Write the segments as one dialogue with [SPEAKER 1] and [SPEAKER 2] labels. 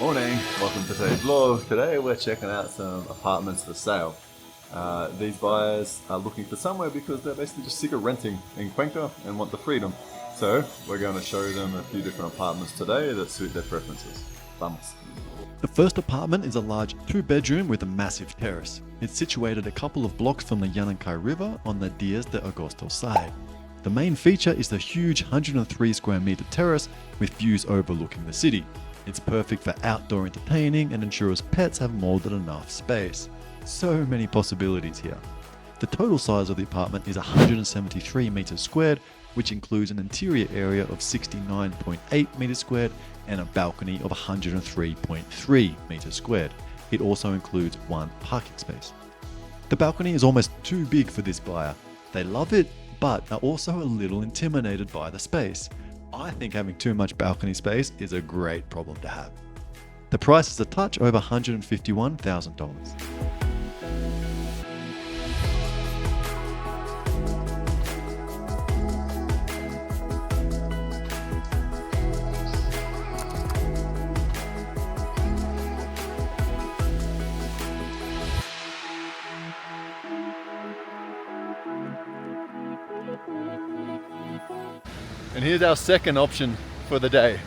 [SPEAKER 1] Morning, welcome to today's vlog. Today we're checking out some apartments for sale. These buyers are looking for somewhere because they're basically just sick of renting in Cuenca and want the freedom. So we're going to show them a few different apartments today that suit their preferences. Vamos.
[SPEAKER 2] The first apartment is a large 2-bedroom with a massive terrace. It's situated a couple of blocks from the YapaTree River on the Dias de Agosto side. The main feature is the huge 103 square meter terrace with views overlooking the city. It's perfect for outdoor entertaining and ensures pets have more than enough space. So many possibilities here. The total size of the apartment is 173 meters squared, which includes an interior area of 69.8 meters squared and a balcony of 103.3 meters squared. It also includes one parking space. The balcony is almost too big for this buyer. They love it, but are also a little intimidated by the space. I think having too much balcony space is a great problem to have. The price is a touch over $151,000.
[SPEAKER 1] And here's our second option for the day.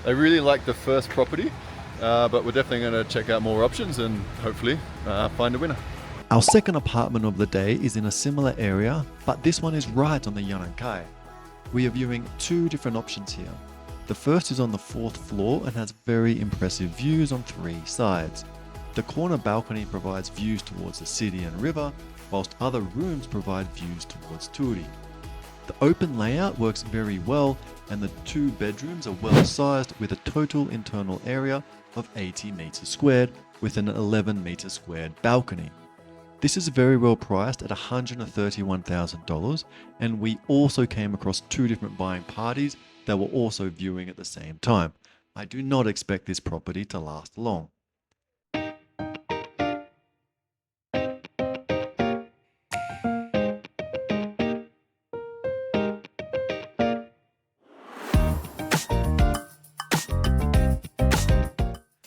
[SPEAKER 1] I really like the first property, but we're definitely going to check out more options and hopefully find a winner.
[SPEAKER 2] Our second apartment of the day is in a similar area, but this one is right on the YapaTree. We are viewing two different options here. The first is on the 4th floor and has very impressive views on 3 sides. The corner balcony provides views towards the city and river, whilst other rooms provide views towards Turi. The open layout works very well, and the 2 bedrooms are well sized with a total internal area of 80 meters squared with an 11 meter squared balcony. This is very well priced at $131,000, and we also came across 2 different buying parties that were also viewing at the same time. I do not expect this property to last long.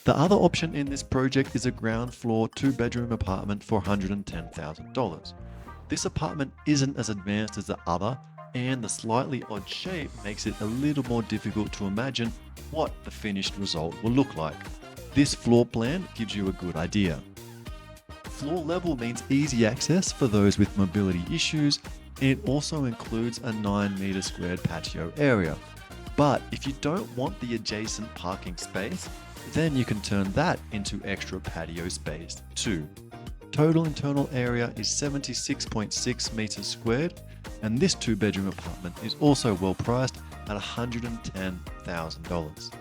[SPEAKER 2] The other option in this project is a ground floor 2-bedroom apartment for $110,000. This apartment isn't as advanced as the other, and the slightly odd shape makes it a little more difficult to imagine what the finished result will look like. This floor plan gives you a good idea. Floor level means easy access for those with mobility issues. It also includes a 9 meter squared patio area. But if you don't want the adjacent parking space, then you can turn that into extra patio space too. Total internal area is 76.6 meters squared, and this 2-bedroom apartment is also well priced at $110,000.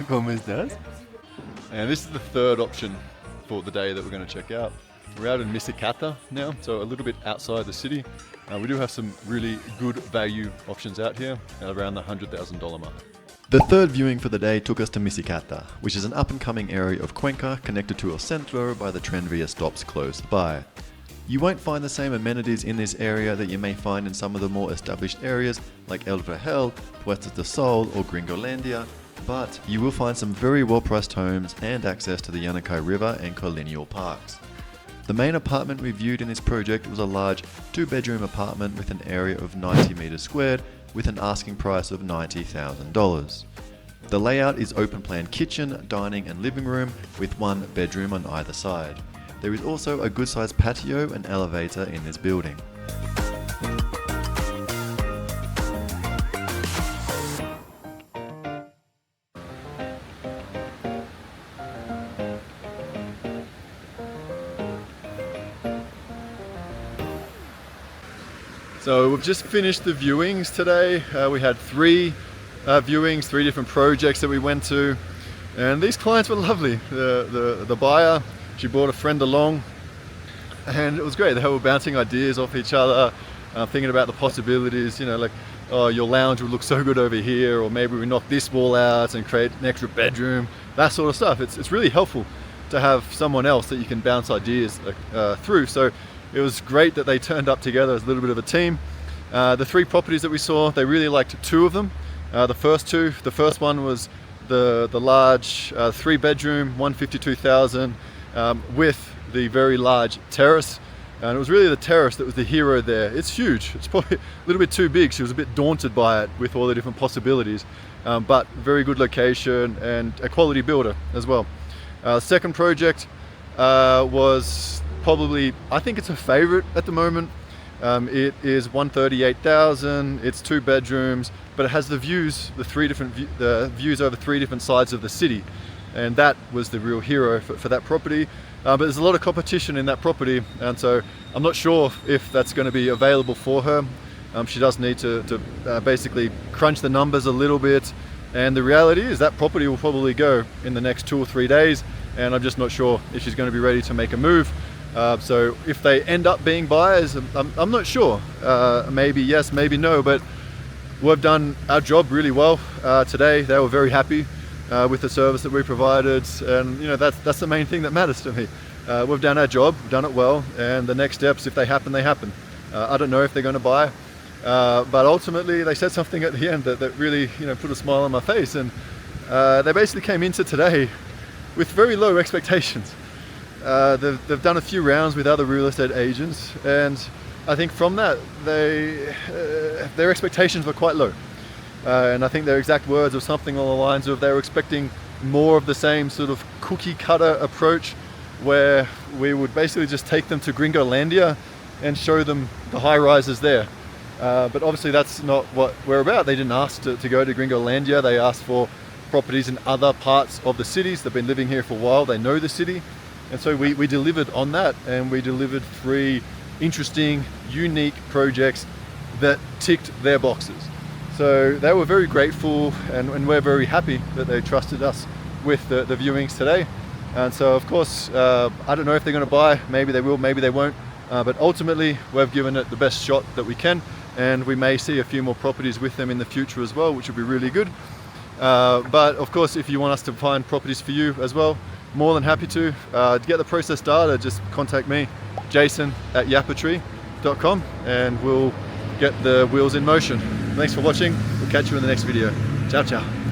[SPEAKER 1] ¿Cómo estás? And this is the third option for the day that we're going to check out. We're out in Misicata now, so a little bit outside the city. We do have some really good value options out here at around the $100,000 mark.
[SPEAKER 2] The third viewing for the day took us to Misicata, which is an up-and-coming area of Cuenca connected to El Centro by the Tranvia stops close by. You won't find the same amenities in this area that you may find in some of the more established areas like El Vergel, Puestos de Sol or Gringolandia, but you will find some very well-priced homes and access to the YapaTree River and colonial parks. The main apartment we viewed in this project was a large 2-bedroom apartment with an area of 90 meters squared with an asking price of $90,000. The layout is open plan kitchen, dining and living room with 1 bedroom on either side. There is also a good sized patio and elevator in this building.
[SPEAKER 1] So we've just finished the viewings today. We had 3 viewings, 3 different projects that we went to, and these clients were lovely. The buyer, she brought a friend along, and it was great. They were bouncing ideas off each other, thinking about the possibilities. You know, like oh, your lounge would look so good over here, or maybe we knock this wall out and create an extra bedroom, that sort of stuff. It's really helpful to have someone else that you can bounce ideas through. So it was great that they turned up together as a little bit of a team. The 3 properties that we saw, they really liked 2 of them. The first one was the large 3-bedroom, 152,000, with the very large terrace. And it was really the terrace that was the hero there. It's huge. It's probably a little bit too big. She was a bit daunted by it with all the different possibilities, but very good location and a quality builder as well. Second project was probably, I think it's a favorite at the moment. It is 138,000. It's 2 bedrooms, but it has the views, the views over 3 different sides of the city, and that was the real hero for that property. But there's a lot of competition in that property, and so I'm not sure if that's going to be available for her. She does need to basically crunch the numbers a little bit, and the reality is that property will probably go in the next 2 or 3 days, and I'm just not sure if she's going to be ready to make a move. So if they end up being buyers, I'm not sure. Maybe yes, maybe no, but we've done our job really well today. They were very happy with the service that we provided, and you know, that's the main thing that matters to me. We've done our job, done it well, and the next steps, if they happen, they happen. I don't know if they're going to buy, but ultimately they said something at the end that really, you know, put a smile on my face, and they basically came into today with very low expectations. They've done a few rounds with other real estate agents, and I think from that their expectations were quite low. And I think their exact words were something along the lines of they were expecting more of the same sort of cookie cutter approach, where we would basically just take them to Gringolandia and show them the high rises there. But obviously that's not what we're about. They didn't ask to go to Gringolandia. They asked for properties in other parts of the cities. They've been living here for a while. They know the city. And so we delivered on that, and we delivered 3 interesting, unique projects that ticked their boxes. So they were very grateful, and we're very happy that they trusted us with the viewings today. And so of course, I don't know if they're going to buy. Maybe they will, maybe they won't. But ultimately, we've given it the best shot that we can, and we may see a few more properties with them in the future as well, which will be really good. But of course, if you want us to find properties for you as well, more than happy to. To get the process started, just contact me, jason@yapatree.com, and we'll get the wheels in motion. Thanks for watching. We'll catch you in the next video. Ciao, ciao.